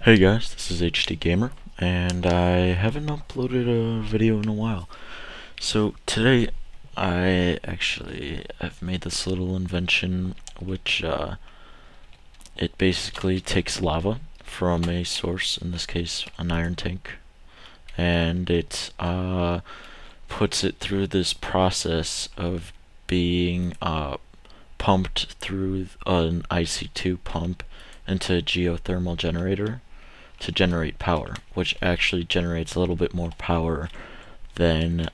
Hey guys, this is HD Gamer, and I haven't uploaded a video in a while. So today, I've made this little invention, which it basically takes lava from a source, in this case an iron tank, and it puts it through this process of being pumped through an IC2 pump into a geothermal generator to generate power, which actually generates a little bit more power than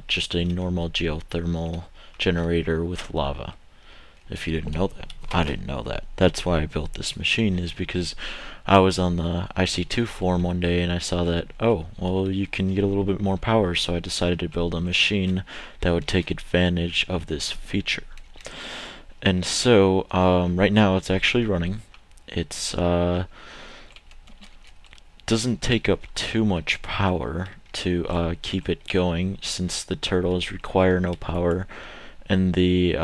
just a normal geothermal generator with lava. If you didn't know that, I didn't know that. That's why I built this machine, is because I was on the IC2 forum one day and I saw that, oh, well, you can get a little bit more power, so I decided to build a machine that would take advantage of this feature. And so, right now it's actually running. It's doesn't take up too much power to keep it going, since the turtles require no power and the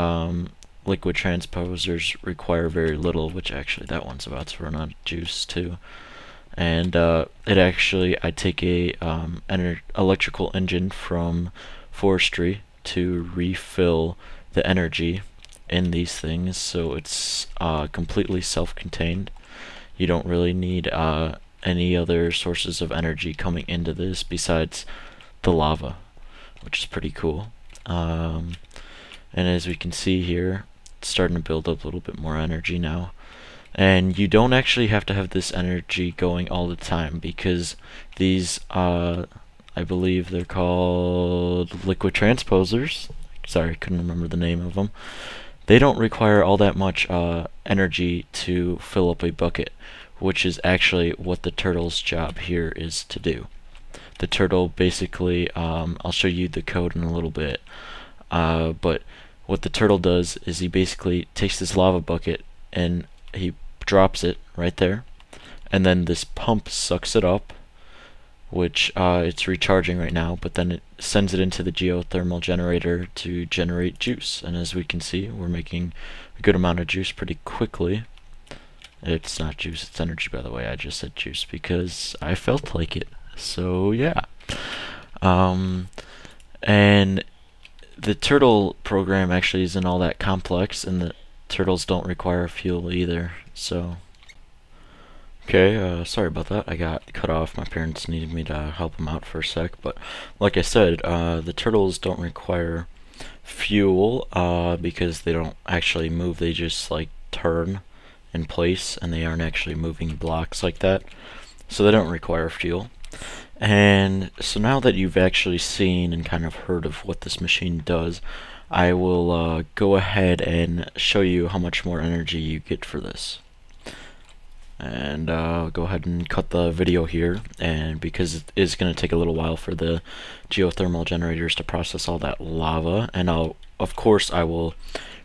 liquid transposers require very little, which actually that one's about to run out of juice too. And I take a electrical engine from forestry to refill the energy in these things, so it's completely self-contained. You don't really need any other sources of energy coming into this besides the lava, which is pretty cool. And as we can see here, it's starting to build up a little bit more energy now. And you don't actually have to have this energy going all the time, because these, I believe they're called liquid transposers. Sorry, I couldn't remember the name of them. They don't require all that much energy to fill up a bucket, which is actually what the turtle's job here is to do. The turtle basically, I'll show you the code in a little bit, but what the turtle does is he basically takes this lava bucket and he drops it right there, and then this pump sucks it up, which it's recharging right now, but then it sends it into the geothermal generator to generate juice. And as we can see, we're making a good amount of juice pretty quickly. It's not juice, it's energy, by the way. I just said juice because I felt like it. So yeah. And the turtle program actually isn't all that complex, and the turtles don't require fuel either. So okay, sorry about that. I got cut off. My parents needed me to help them out for a sec. But like I said, the turtles don't require fuel because they don't actually move. They just like turn in place, and they aren't actually moving blocks like that, so they don't require fuel. And so now that you've actually seen and kind of heard of what this machine does, I will go ahead and show you how much more energy you get for this. And I'll go ahead and cut the video here, and because it is going to take a little while for the geothermal generators to process all that lava, and of course I will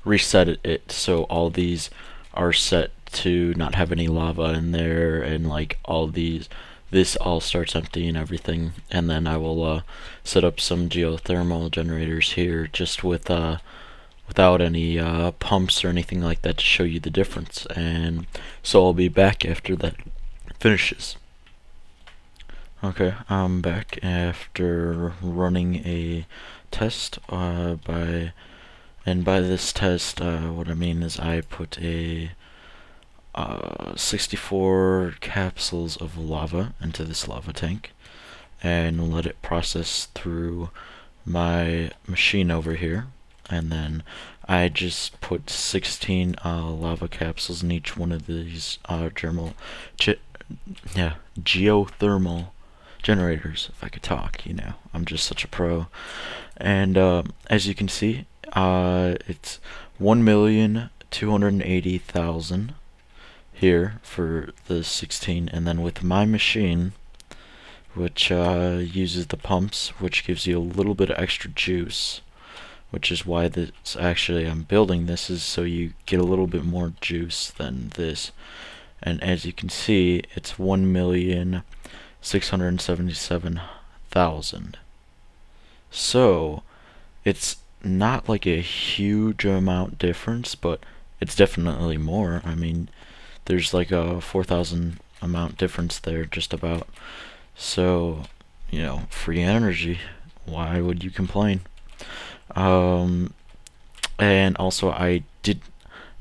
reset it so all these are set to not have any lava in there, and like this all starts empty and everything. And then I will set up some geothermal generators here just with without any pumps or anything like that to show you the difference. And so I'll be back after that finishes. Okay, I'm back after running a test by this test, what I mean is I put a 64 capsules of lava into this lava tank and let it process through my machine over here, and then I just put 16 lava capsules in each one of these geothermal generators. If I could talk, you know, I'm just such a pro. And as you can see, it's 1,280,000 here for the 16, and then with my machine, which uses the pumps, which gives you a little bit of extra juice, which is why I'm building this, is so you get a little bit more juice than this. And as you can see, it's 1,677,000. So it's not like a huge amount difference, but it's definitely more. I mean, there's like a 4,000 amount difference there, just about. So, you know, free energy. Why would you complain? And also,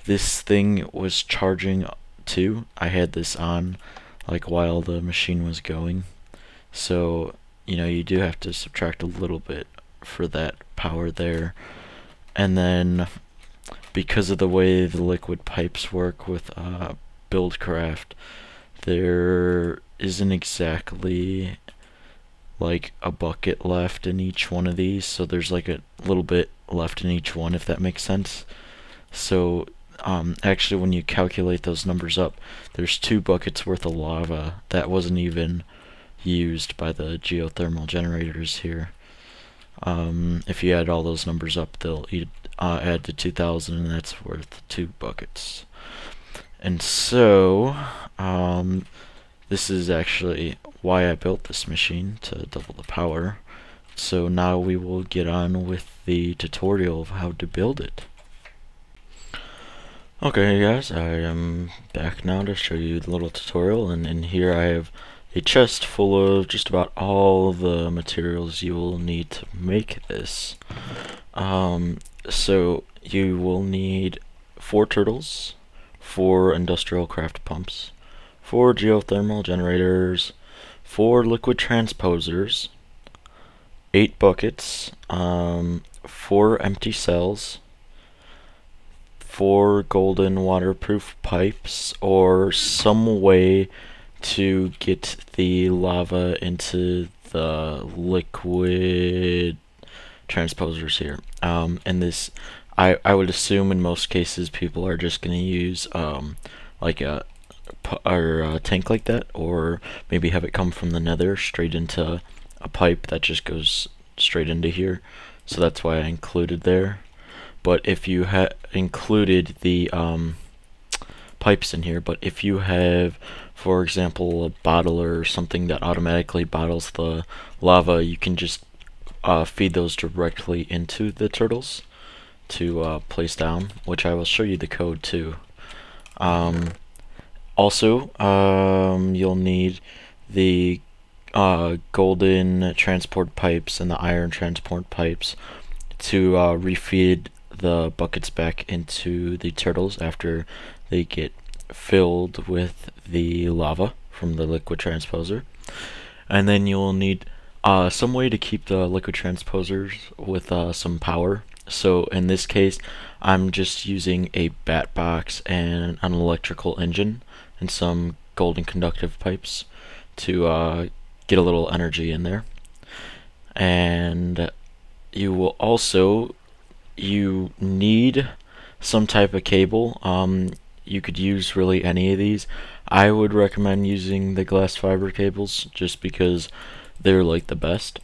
this thing was charging too. I had this on like while the machine was going. So, you know, you do have to subtract a little bit for that power there. And then, because of the way the liquid pipes work with Buildcraft, there isn't exactly like a bucket left in each one of these, so there's like a little bit left in each one, if that makes sense. So actually when you calculate those numbers up, there's 2 buckets worth of lava that wasn't even used by the geothermal generators here. If you add all those numbers up, they'll add to 2,000, and that's worth 2 buckets. And so, this is actually why I built this machine, to double the power. So now we will get on with the tutorial of how to build it. Okay guys, I am back now to show you the little tutorial, and in here I have a chest full of just about all the materials you will need to make this. So you will need 4 turtles, 4 industrial craft pumps, 4 geothermal generators, 4 liquid transposers, 8 buckets, 4 empty cells, 4 golden waterproof pipes, or some way to get the lava into the liquid transposers here. And this, I would assume in most cases people are just going to use like a tank like that, or maybe have it come from the nether straight into a pipe that just goes straight into here. So that's why I included there. But if you had included the pipes in here, but if you have, for example, a bottler or something that automatically bottles the lava, you can just feed those directly into the turtles to place down, which I will show you the code too. Also, you'll need the golden transport pipes and the iron transport pipes to refeed the buckets back into the turtles after they get filled with the lava from the liquid transposer. And then you'll need some way to keep the liquid transposers with some power. So in this case, I'm just using a bat box and an electrical engine and some golden conductive pipes to get a little energy in there. And you will also, you need some type of cable. You could use really any of these. I would recommend using the glass fiber cables just because they're like the best.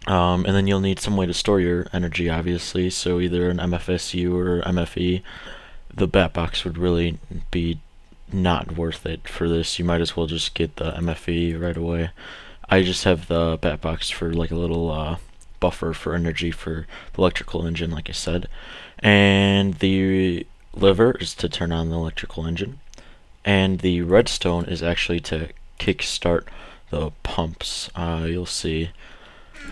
And then you'll need some way to store your energy, obviously, so either an MFSU or MFE. The bat box would really be not worth it for this. You might as well just get the MFE right away. I just have the bat box for like a little buffer for energy for the electrical engine, like I said. And the lever is to turn on the electrical engine. And the redstone is actually to kickstart the pumps. You'll see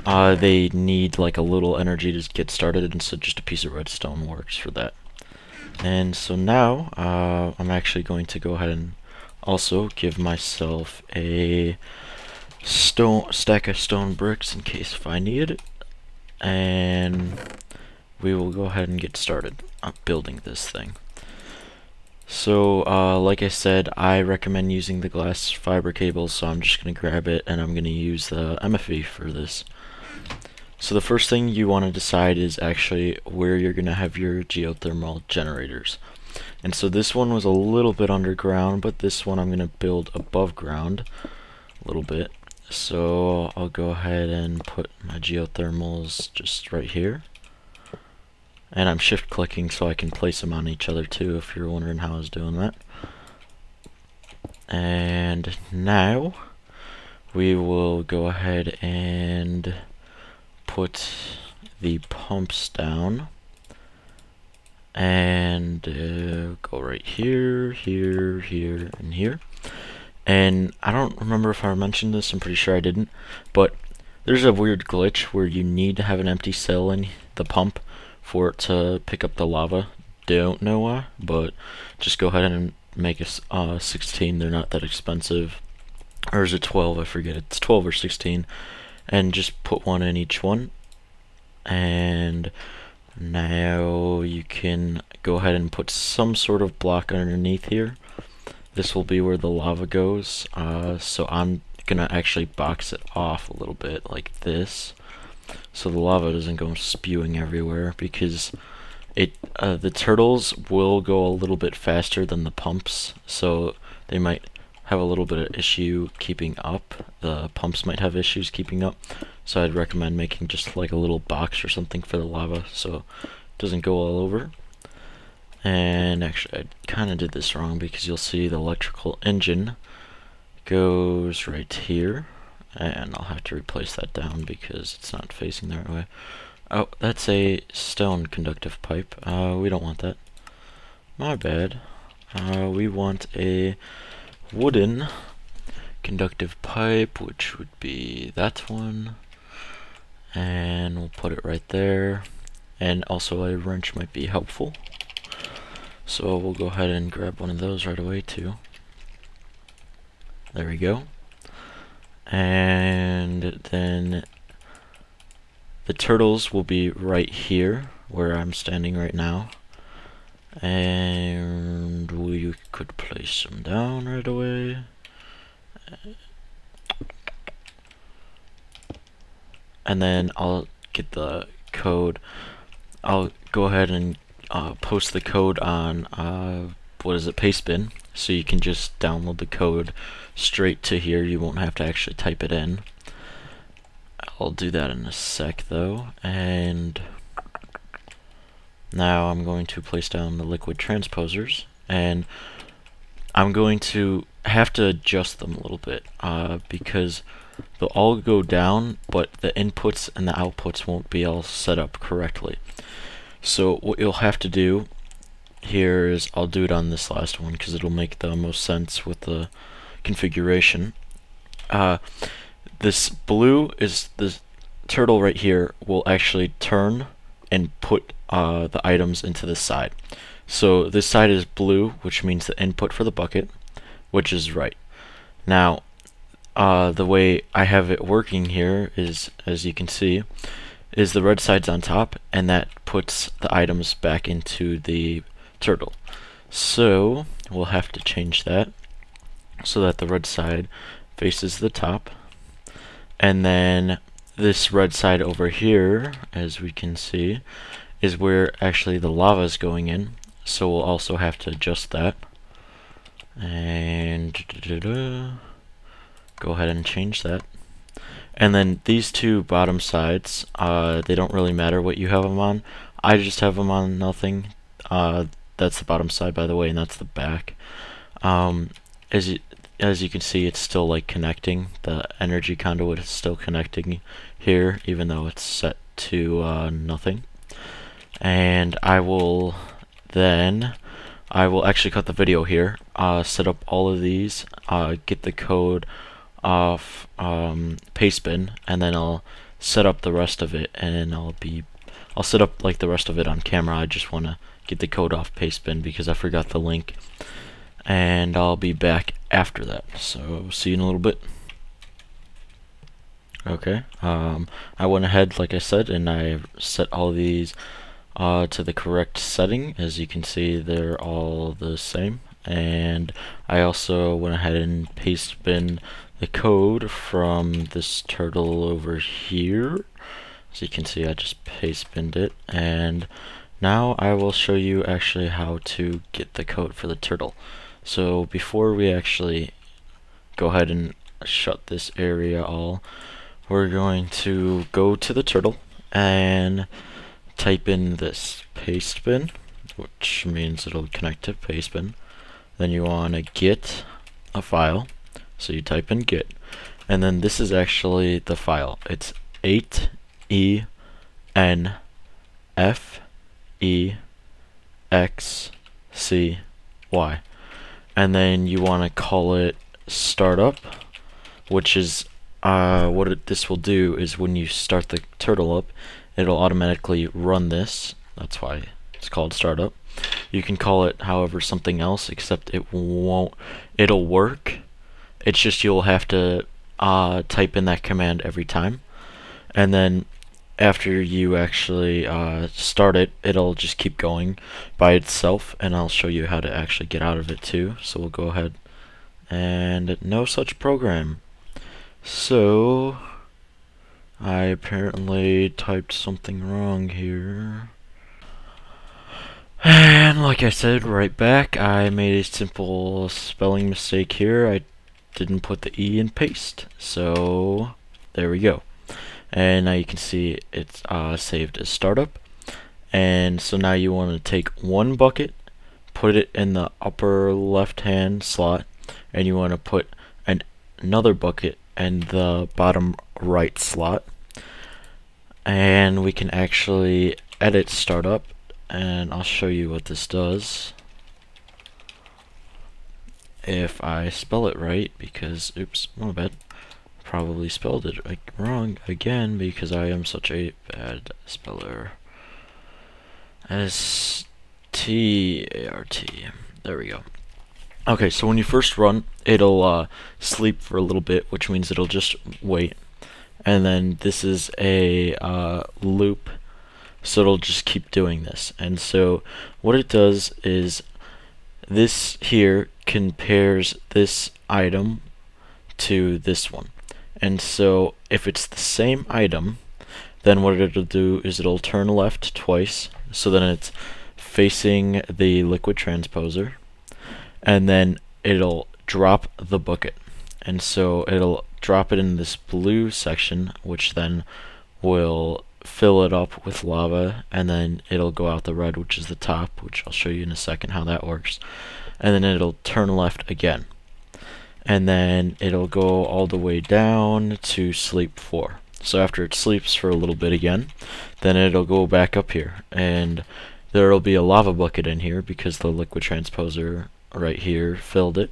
they need like a little energy to get started, and so just a piece of redstone works for that. And so now I'm actually going to go ahead and also give myself a stack of stone bricks in case if I need it, and we will go ahead and get started building this thing. So like I said, I recommend using the glass fiber cables, so I'm just going to grab it and I'm going to use the MFE for this. So the first thing you want to decide is actually where you're going to have your geothermal generators. And so this one was a little bit underground, but this one I'm going to build above ground a little bit. So I'll go ahead and put my geothermals just right here. And I'm shift clicking so I can place them on each other too, if you're wondering how I was doing that. And now we will go ahead and put the pumps down and go right here, here, here, and here. And I don't remember if I mentioned this, I'm pretty sure I didn't, but there's a weird glitch where you need to have an empty cell in the pump for it to pick up the lava. Don't know why, but just go ahead and make a 16. They're not that expensive. Or is it 12? I forget. It's 12 or 16. And just put one in each one. And now you can go ahead and put some sort of block underneath here. This will be where the lava goes. So I'm gonna actually box it off a little bit like this, so the lava doesn't go spewing everywhere, because the turtles will go a little bit faster than the pumps, so they might have a little bit of issue keeping up. The pumps might have issues keeping up, so I'd recommend making just like a little box or something for the lava so it doesn't go all over. And actually, I kind of did this wrong, because you'll see the electrical engine goes right here, and I'll have to replace that down because it's not facing the right way. Oh, that's a stone conductive pipe. We don't want that. My bad. We want a wooden conductive pipe, which would be that one. And we'll put it right there. And also a wrench might be helpful. So we'll go ahead and grab one of those right away too. There we go. And then the turtles will be right here where I'm standing right now. And we could place them down right away. And then I'll get the code. I'll go ahead and post the code on Pastebin, so you can just download the code straight to here. You won't have to actually type it in. I'll do that in a sec though. And now I'm going to place down the liquid transposers, and I'm going to have to adjust them a little bit because they'll all go down, but the inputs and the outputs won't be all set up correctly. So what you'll have to do here is, I'll do it on this last one because it'll make the most sense with the configuration. This blue is the turtle right here will actually turn and put the items into this side. So this side is blue, which means the input for the bucket, which is right. Now, the way I have it working here is, as you can see, is the red side's on top, and that puts the items back into the turtle. So we'll have to change that so that the red side faces the top, and then this red side over here, as we can see, is where actually the lava is going in, so we'll also have to adjust that. And go ahead and change that. And then these two bottom sides, they don't really matter what you have them on. I just have them on nothing. That's the bottom side, by the way, and that's the back. As you can see, it's still like connecting. The energy conduit is still connecting here, even though it's set to nothing. And I will actually cut the video here, set up all of these, get the code off Pastebin, and then I'll set up the rest of it, and I'll set up like the rest of it on camera. I just want to get the code off Pastebin because I forgot the link, and I'll be back after that. So see you in a little bit. Okay, I went ahead, like I said, and I set all these to the correct setting. As you can see, they're all the same. And I also went ahead and Pastebin the code from this turtle over here. As you can see, I just Pastebinned it, and now I will show you actually how to get the code for the turtle. So before we actually go ahead and shut this area all, we're going to go to the turtle and type in this Pastebin, which means it'll connect to Pastebin. Then you want to get a file, so you type in get, and then this is actually the file. It's 8ENFEXCY, and then you want to call it startup, which is this will do is when you start the turtle up, it'll automatically run this. That's why it's called startup. You can call it however something else, except it won't. It'll work. It's just you'll have to type in that command every time, and then after you actually start it, it'll just keep going by itself, and I'll show you how to actually get out of it too. So we'll go ahead and no such program. So I apparently typed something wrong here. And like I said, right back, I made a simple spelling mistake here. I didn't put the E in paste. So there we go. And now you can see it's saved as startup. And so now you want to take one bucket, put it in the upper left hand slot, and you want to put another bucket in the bottom right slot. And we can actually edit startup, and I'll show you what this does if I spell it right, because oops, my bad. Probably spelled it wrong again because I am such a bad speller. S-T-A-R-T. There we go. Okay, so when you first run, it'll sleep for a little bit, which means it'll just wait. And then this is a loop, so it'll just keep doing this. And so what it does is this here compares this item to this one. And so if it's the same item, then what it'll do is it'll turn left twice, so then it's facing the liquid transposer, and then it'll drop the bucket. And so it'll drop it in this blue section, which then will fill it up with lava, and then it'll go out the red, which is the top, which I'll show you in a second how that works. And then it'll turn left again. And then it'll go all the way down to sleep 4. So after it sleeps for a little bit again, then it'll go back up here, and there'll be a lava bucket in here because the liquid transposer right here filled it.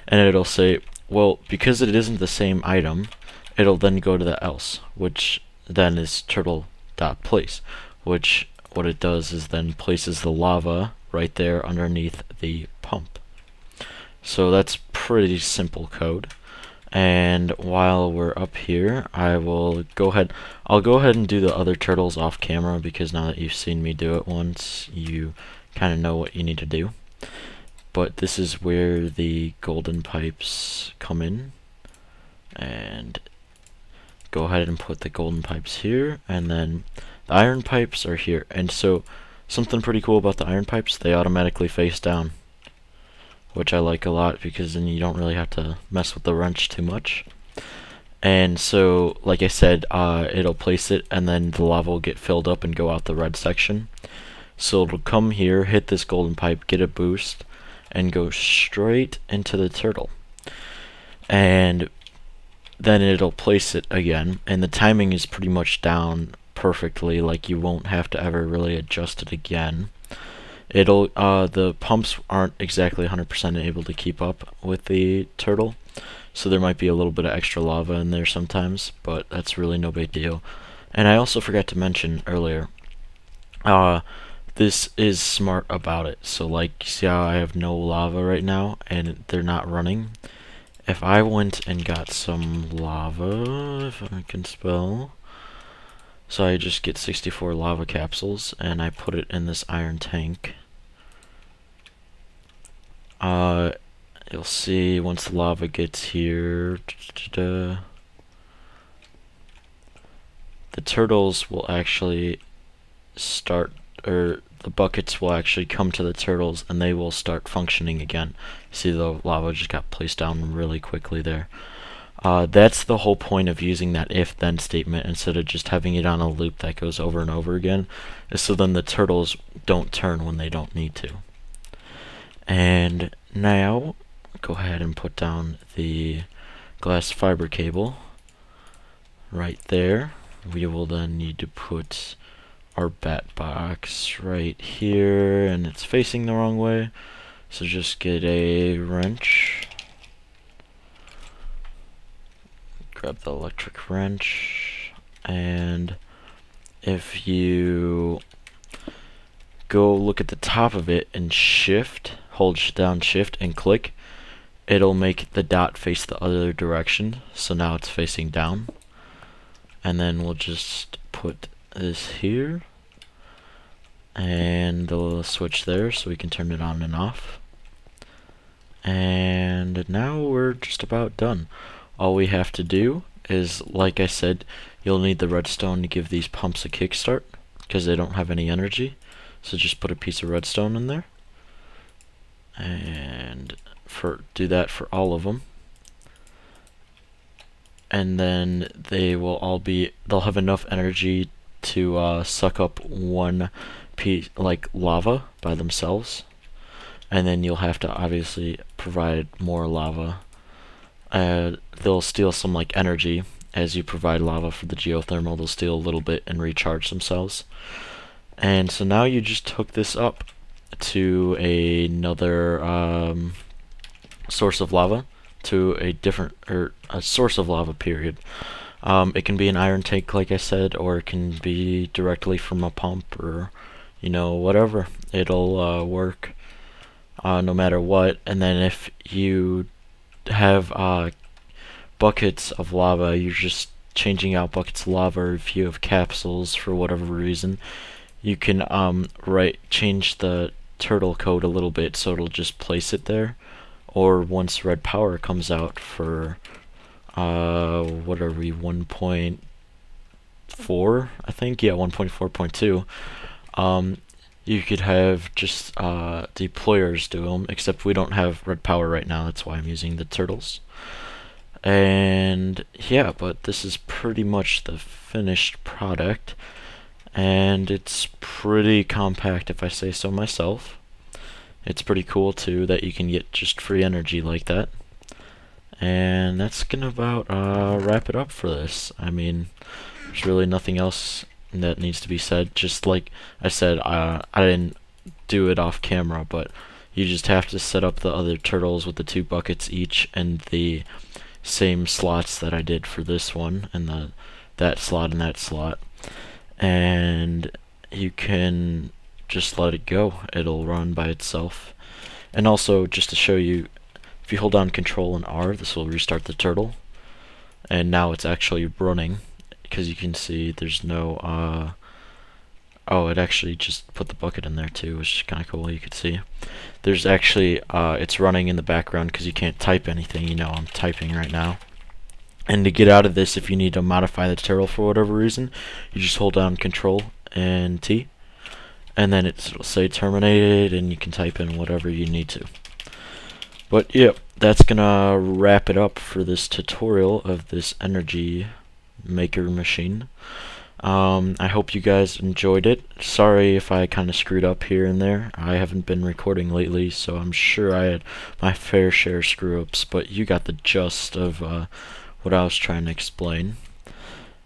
And it'll say, well, because it isn't the same item, it'll then go to the else, which then is turtle.place, which what it does is then places the lava right there underneath the pump. So that's pretty simple code. And while we're up here, I'll go ahead and do the other turtles off camera, because now that you've seen me do it once, you kind of know what you need to do. But this is where the golden pipes come in, and go ahead and put the golden pipes here, and then the iron pipes are here. And so something pretty cool about the iron pipes, they automatically face down, which I like a lot because then you don't really have to mess with the wrench too much. And so, like I said, it'll place it, and then the lava will get filled up and go out the red section. So it'll come here, hit this golden pipe, get a boost, and go straight into the turtle. And then it'll place it again, and the timing is pretty much down perfectly, like you won't have to ever really adjust it again. It'll the pumps aren't exactly 100% able to keep up with the turtle, so there might be a little bit of extra lava in there sometimes, but that's really no big deal. And I also forgot to mention earlier, this is smart about it. So like, see how I have no lava right now and they're not running? If I went and got some lava, if I can spell, so I just get 64 lava capsules and I put it in this iron tank. You'll see once the lava gets here, the turtles will actually start, or the buckets will actually come to the turtles and they will start functioning again. See, the lava just got placed down really quickly there. That's the whole point of using that if-then statement instead of just having it on a loop that goes over and over again, is so then the turtles don't turn when they don't need to. And now, go ahead and put down the glass fiber cable right there. We will then need to put our bat box right here, and it's facing the wrong way, so just get a wrench grab the electric wrench, and if you go look at the top of it and hold down shift and click, it'll make the dot face the other direction, so now it's facing down. And then we'll just put this here and the little switch there so we can turn it on and off. And now we're just about done. All we have to do is, like I said, you'll need the redstone to give these pumps a kickstart because they don't have any energy. So just put a piece of redstone in there and do that for all of them. And then they'll have enough energy to suck up one piece, like lava, by themselves. And then you'll have to obviously provide more lava. They'll steal some like energy as you provide lava for the geothermal. They'll steal a little bit and recharge themselves. And so now you just hook this up to another source of lava, to a source of lava, period. It can be an iron tank, like I said, or it can be directly from a pump, or whatever. It'll work no matter what. And then if you have buckets of lava, you're just changing out buckets of lava, or if you have capsules for whatever reason, you can change the turtle code a little bit so it'll just place it there. Or once red power comes out for what are we, 1.4, I think, yeah, 1.4.2, you could have just deployers do them, except we don't have red power right now, that's why I'm using the turtles. And yeah, but this is pretty much the finished product, and it's pretty compact if I say so myself. It's pretty cool too that you can get just free energy like that. And that's gonna about wrap it up for this. I mean, there's really nothing else that needs to be said. Just like I said, I didn't do it off camera, but you just have to set up the other turtles with the 2 buckets each and the same slots that I did for this one, and that slot and that slot. And you can just let it go. It'll run by itself. And also, just to show you, if you hold down Control and R, this will restart the turtle. And now it's actually running, because you can see there's no oh, it actually just put the bucket in there too, which is kind of cool. You could see there's actually it's running in the background because you can't type anything. I'm typing right now. And to get out of this, if you need to modify the turtle for whatever reason, you just hold down Control and T, and then it'll say terminated, and you can type in whatever you need to. But yeah, that's gonna wrap it up for this tutorial of this energy maker machine. I hope you guys enjoyed it. Sorry if I kind of screwed up here and there. I haven't been recording lately, so I'm sure I had my fair share of screw-ups, but you got the gist of what I was trying to explain.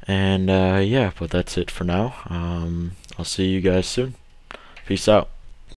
And yeah, but that's it for now. I'll see you guys soon. Peace out.